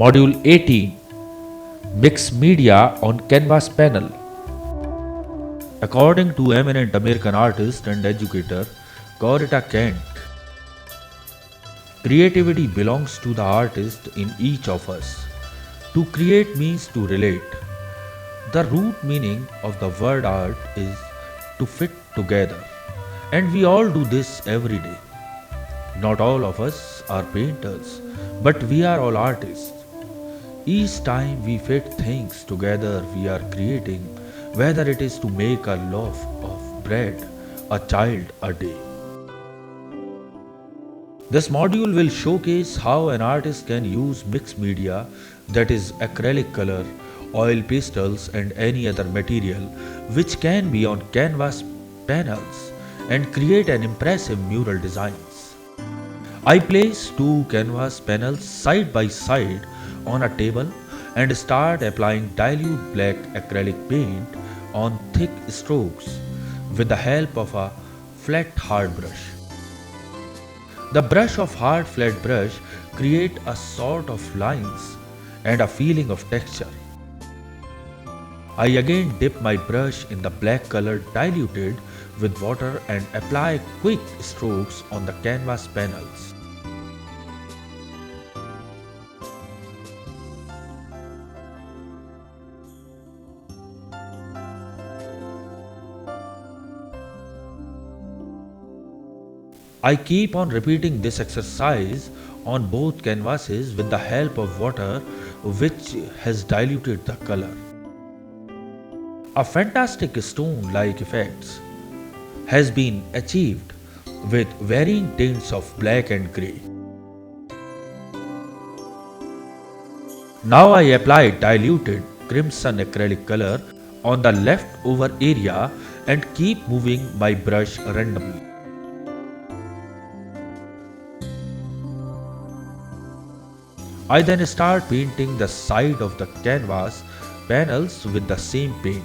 Module 18, Mixed Media on Canvas Panel. According to eminent American artist and educator Coretta Kent, creativity belongs to the artist in each of us. To create means to relate. The root meaning of the word art is to fit together, and we all do this every day. Not all of us are painters, but we are all artists. Each time we fit things together, we are creating, whether it is to make a loaf of bread, a child a day. This module will showcase how an artist can use mixed media, that is, acrylic color, oil pastels, and any other material which can be on canvas panels and create an impressive mural designs. I place two canvas panels side by side on a table and start applying dilute black acrylic paint on thick strokes with the help of a flat hard brush. The brush of hard flat brush create a sort of lines and a feeling of texture. I again dip my brush in the black color diluted with water and apply quick strokes on the canvas panels. I keep on repeating this exercise on both canvases with the help of water which has diluted the color. A fantastic stone-like effect has been achieved with varying tints of black and grey. Now I apply diluted crimson acrylic color on the leftover area and keep moving my brush randomly. I then start painting the side of the canvas panels with the same paint.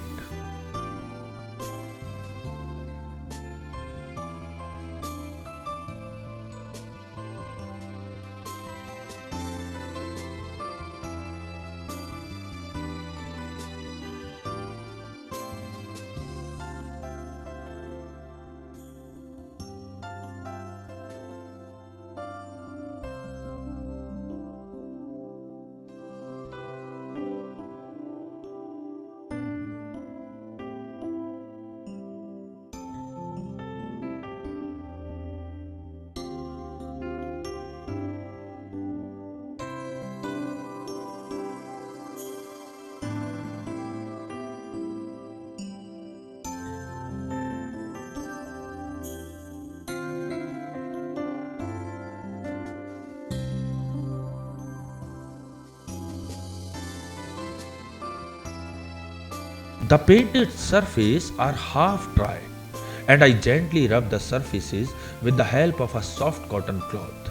The painted surfaces are half dry and I gently rub the surfaces with the help of a soft cotton cloth.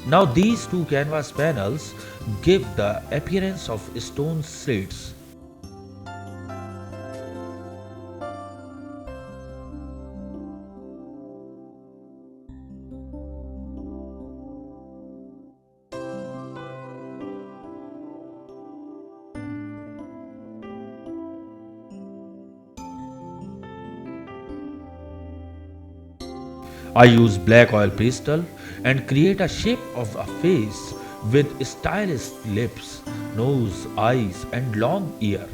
Now these two canvas panels give the appearance of stone slates. I use black oil pastel and create a shape of a face with stylish lips, nose, eyes, and long ear.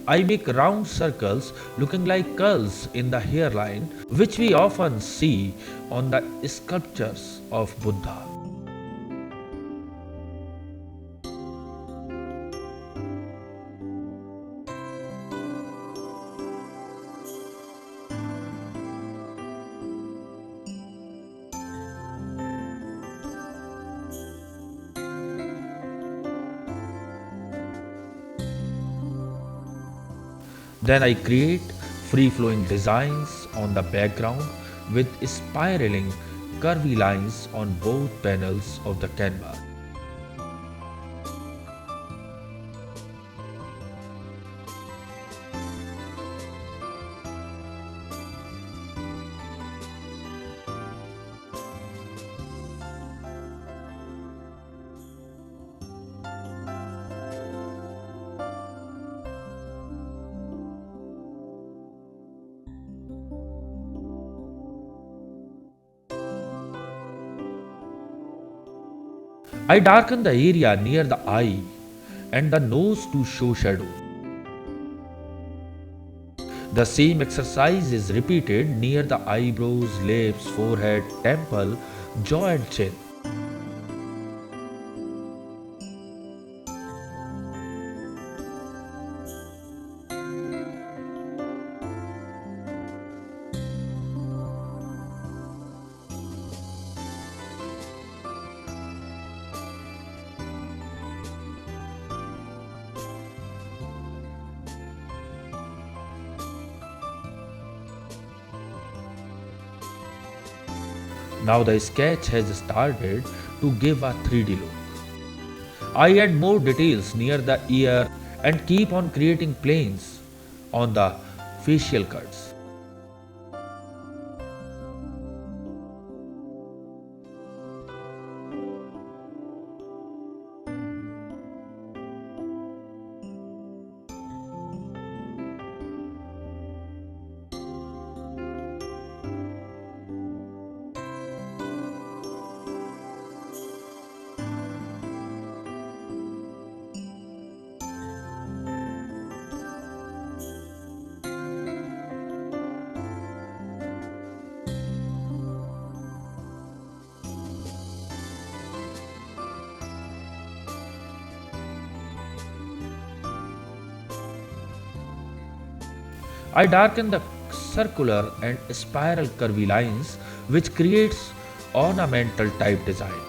I make round circles looking like curls in the hairline, which we often see on the sculptures of Buddha. Then I create free flowing designs on the background with spiraling curvy lines on both panels of the canvas. I darken the area near the eye and the nose to show shadow. The same exercise is repeated near the eyebrows, lips, forehead, temple, jaw, and chin. Now the sketch has started to give a 3D look. I add more details near the ear and keep on creating planes on the facial cuts. I darken the circular and spiral curvy lines which creates ornamental type design.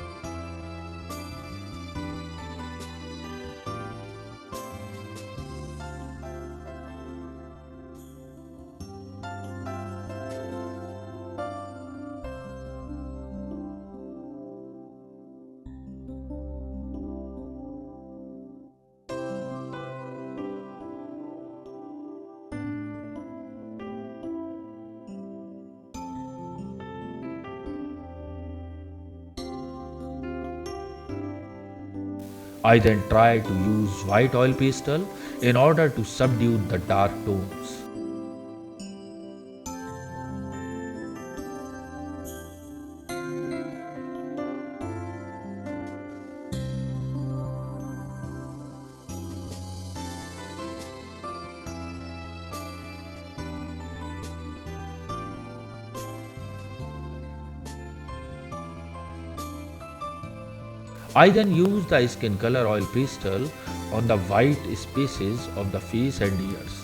I then try to use white oil pastel in order to subdue the dark tones. I then use the skin color oil pastel on the white spaces of the face and ears.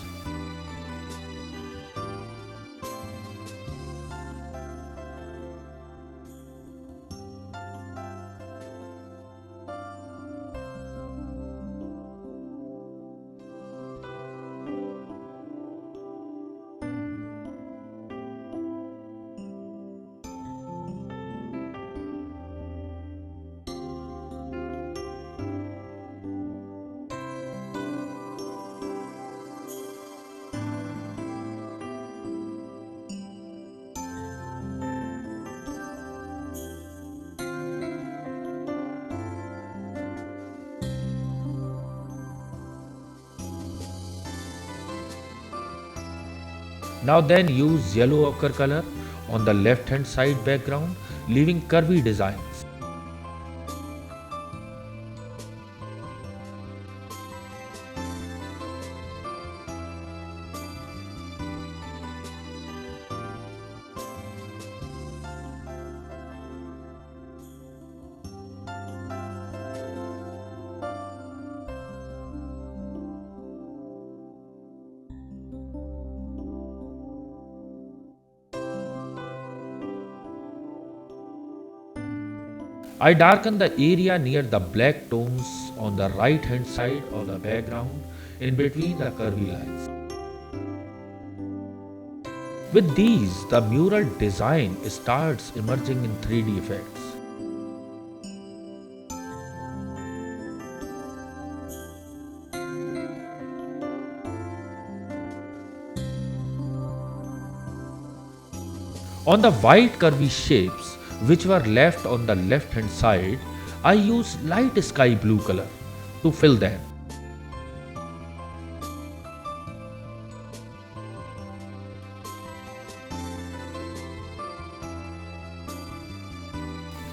Now then use yellow ochre color on the left hand side background, leaving curvy designs. I darken the area near the black tones on the right hand side of the background in between the curvy lines. With these, the mural design starts emerging in 3D effects. On the white curvy shapes which were left on the left hand side, I used light sky blue color to fill them.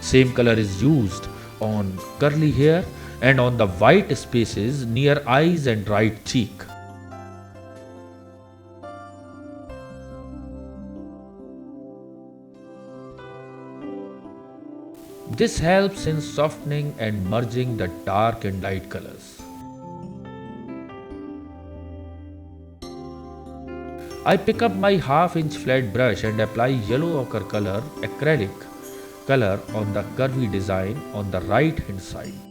Same color is used on curly hair and on the white spaces near eyes and right cheek. This helps in softening and merging the dark and light colors. I pick up my half-inch flat brush and apply yellow ochre color acrylic color on the curvy design on the right hand side.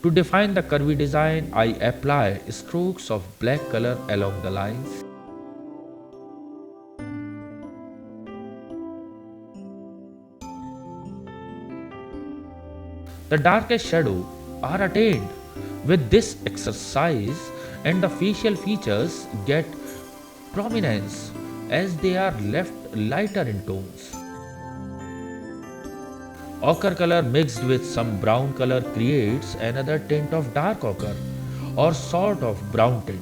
To define the curvy design, I apply strokes of black color along the lines. The darkest shadow are attained with this exercise and the facial features get prominence as they are left lighter in tones. Ochre color mixed with some brown color creates another tint of dark ochre or sort of brown tint.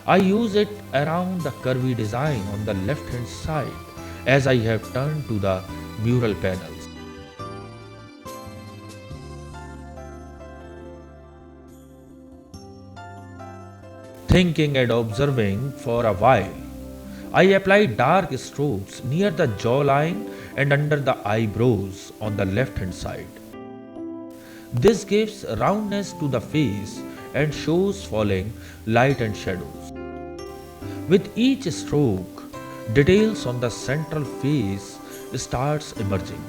I use it around the curvy design on the left hand side as I have turned to the mural panels. Thinking and observing for a while, I apply dark strokes near the jawline and under the eyebrows on the left hand side. This gives roundness to the face and shows falling light and shadows. With each stroke, details on the central face starts emerging.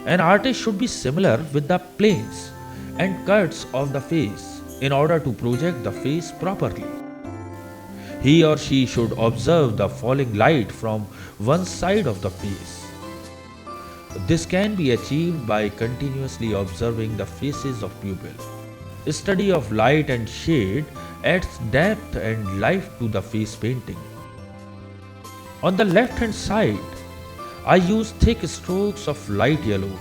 An artist should be similar with the planes and cuts of the face in order to project the face properly. He or she should observe the falling light from one side of the face. This can be achieved by continuously observing the faces of pupil. Study of light and shade adds depth and life to the face painting. On the left hand side, I use thick strokes of light yellow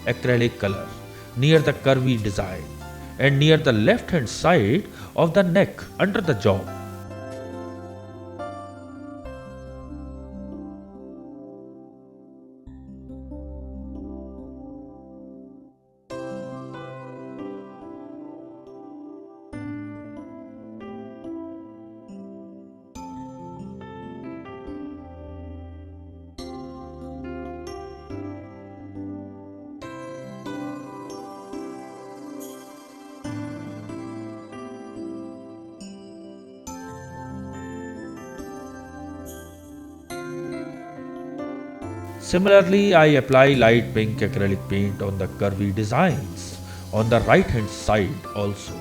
acrylic color near the curvy design and near the left hand side of the neck under the jaw. Similarly, I apply light pink acrylic paint on the curvy designs on the right hand side also.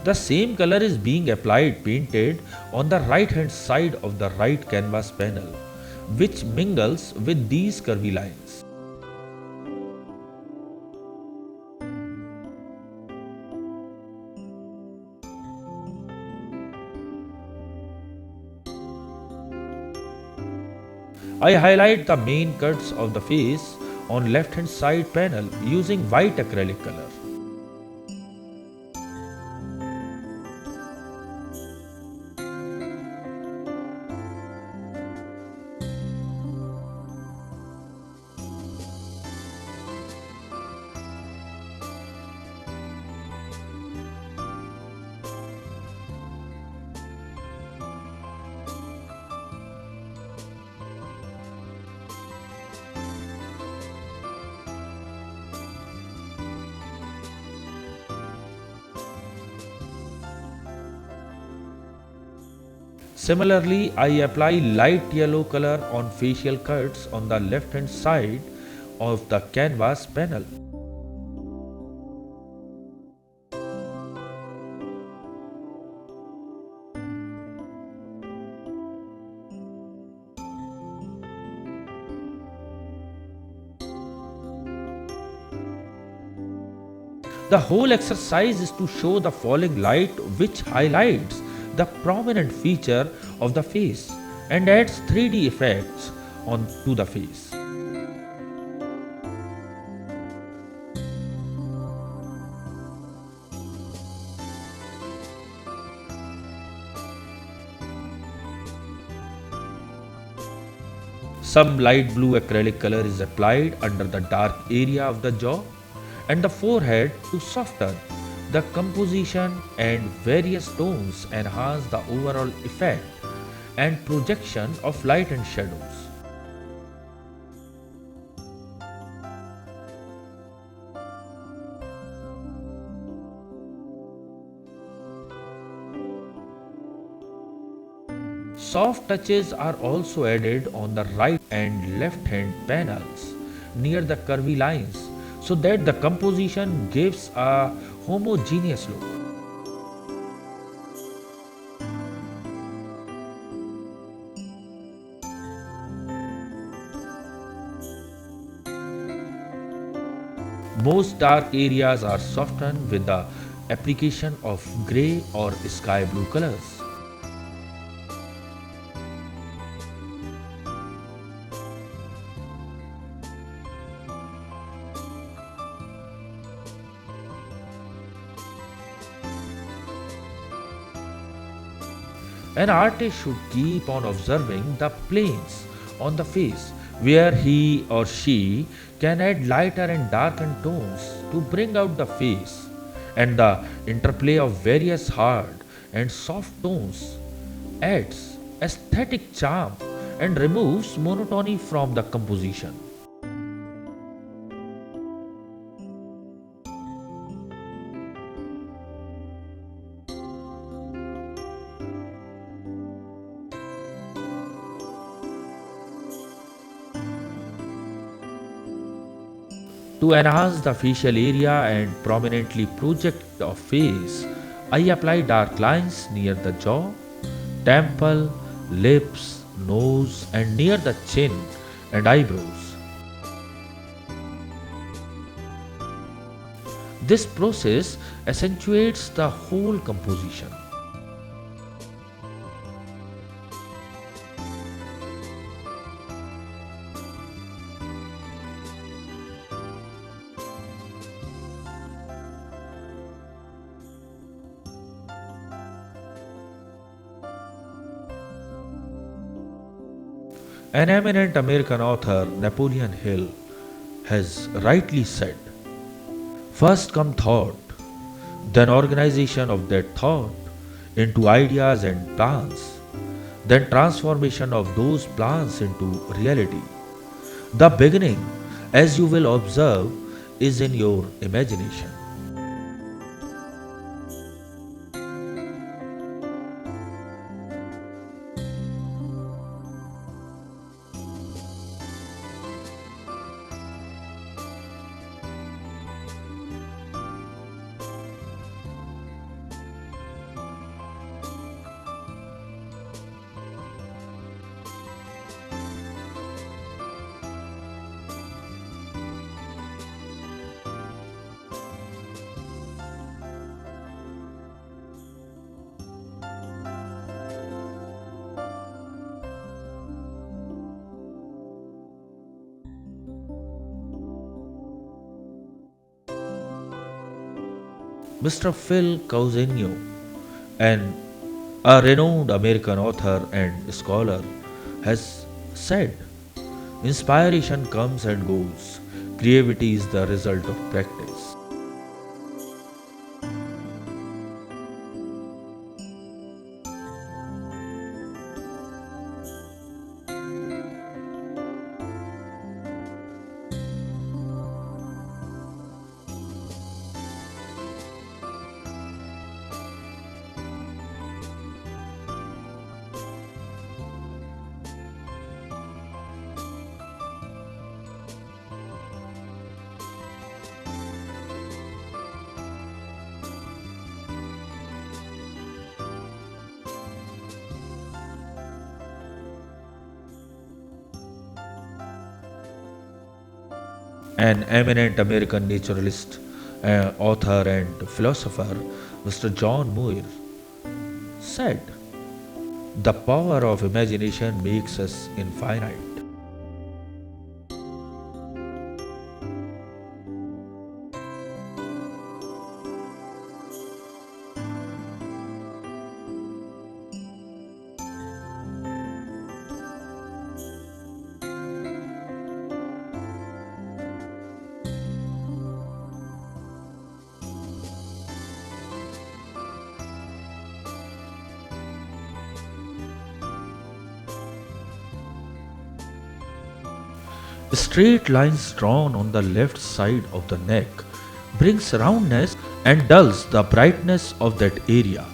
The same color is being painted on the right hand side of the right canvas panel, which mingles with these curvy lines. I highlight the main cuts of the face on left hand side panel using white acrylic color. Similarly, I apply light yellow color on facial cuts on the left hand side of the canvas panel. The whole exercise is to show the falling light which highlights the prominent feature of the face and adds 3D effects onto the face. Some light blue acrylic color is applied under the dark area of the jaw and the forehead to soften the composition, and various tones enhance the overall effect and projection of light and shadows. Soft touches are also added on the right and left hand panels near the curvy lines so that the composition gives a homogeneous look. Most dark areas are softened with the application of grey or sky blue colors. An artist should keep on observing the planes on the face where he or she can add lighter and darkened tones to bring out the face, and the interplay of various hard and soft tones adds aesthetic charm and removes monotony from the composition. To enhance the facial area and prominently project the face, I apply dark lines near the jaw, temple, lips, nose, and near the chin and eyebrows. This process accentuates the whole composition. An eminent American author, Napoleon Hill, has rightly said, first come thought, then organization of that thought into ideas and plans, then transformation of those plans into reality. The beginning, as you will observe, is in your imagination. Mr. Phil Cousinho, an a renowned American author and scholar, has said, inspiration comes and goes. Creativity is the result of practice. An eminent American naturalist, author, and philosopher, Mr. John Muir, said, the power of imagination makes us infinite. Straight lines drawn on the left side of the neck brings roundness and dulls the brightness of that area.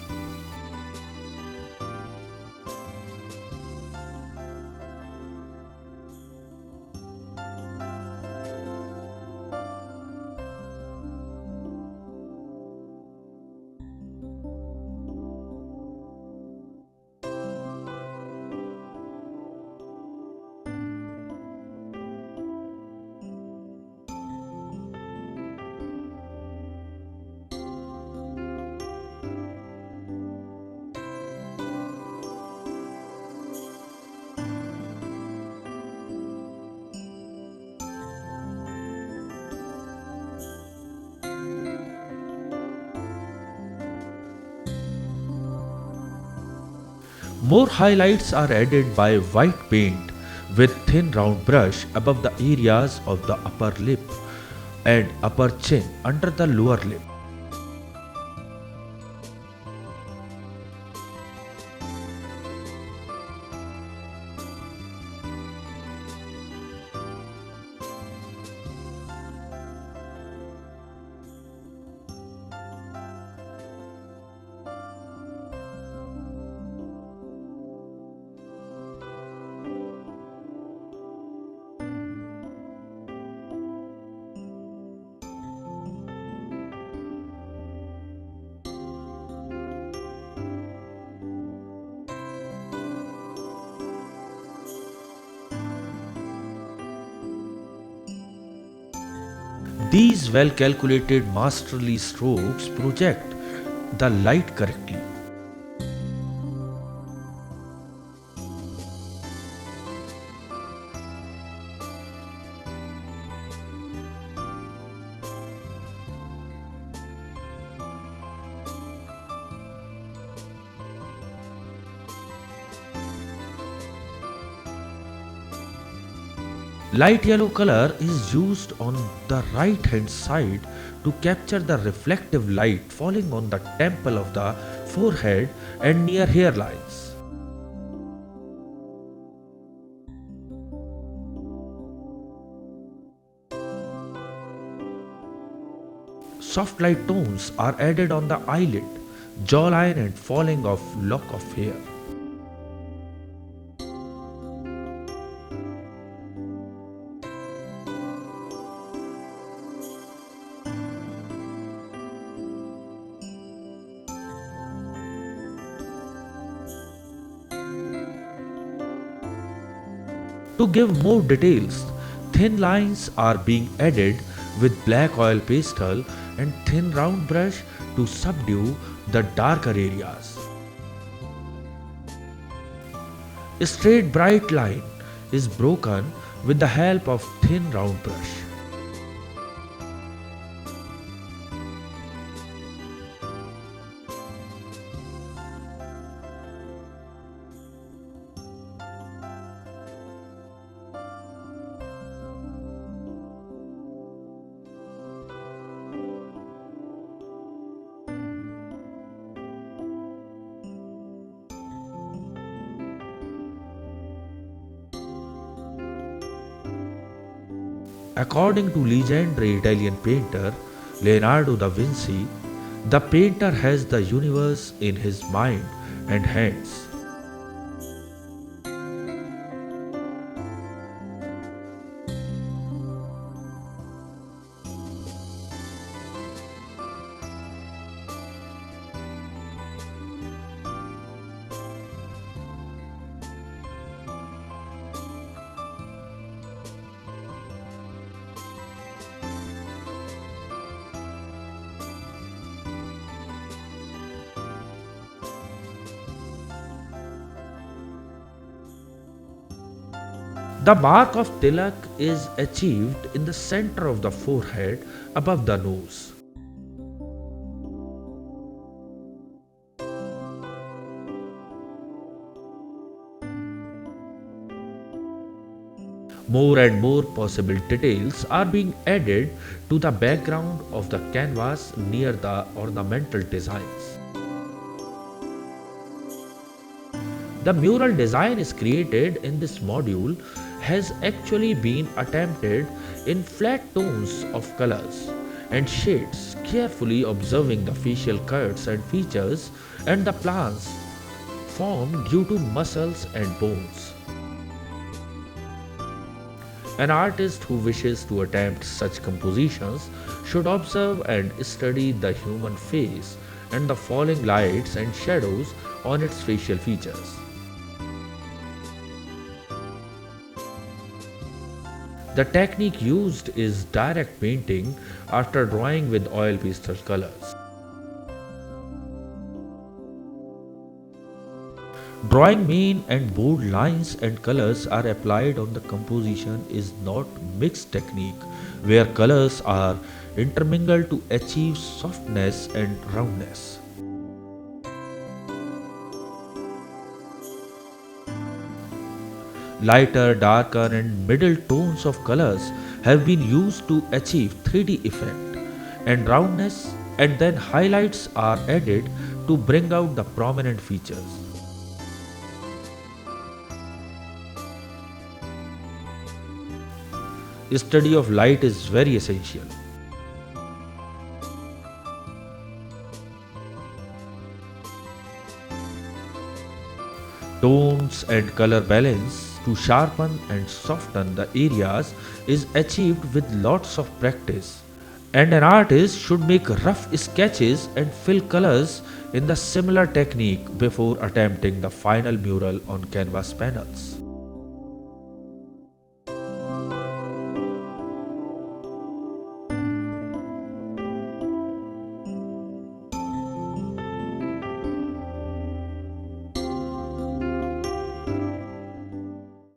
More highlights are added by white paint with thin round brush above the areas of the upper lip and upper chin under the lower lip. These well calculated masterly strokes project the light correctly. Light yellow color is used on the right hand side to capture the reflective light falling on the temple of the forehead and near hairlines. Soft light tones are added on the eyelid, jawline and falling of lock of hair. To give more details, thin lines are being added with black oil pastel and thin round brush to subdue the darker areas. A straight bright line is broken with the help of thin round brush. According to legendary Italian painter Leonardo da Vinci, the painter has the universe in his mind and hands. The mark of tilak is achieved in the center of the forehead above the nose. More and more possible details are being added to the background of the canvas near the ornamental designs. The mural design is created in this module has actually been attempted in flat tones of colors and shades, carefully observing the facial cuts and features and the plans formed due to muscles and bones. An artist who wishes to attempt such compositions should observe and study the human face and the falling lights and shadows on its facial features. The technique used is direct painting after drawing with oil pastel colors. Drawing main and bold lines and colors are applied on the composition is not mixed technique where colors are intermingled to achieve softness and roundness. Lighter, darker and middle tones of colors have been used to achieve 3D effect and roundness, and then highlights are added to bring out the prominent features. Study of light is very essential. Tones and color balance to sharpen and soften the areas is achieved with lots of practice, and an artist should make rough sketches and fill colors in the similar technique before attempting the final mural on canvas panels.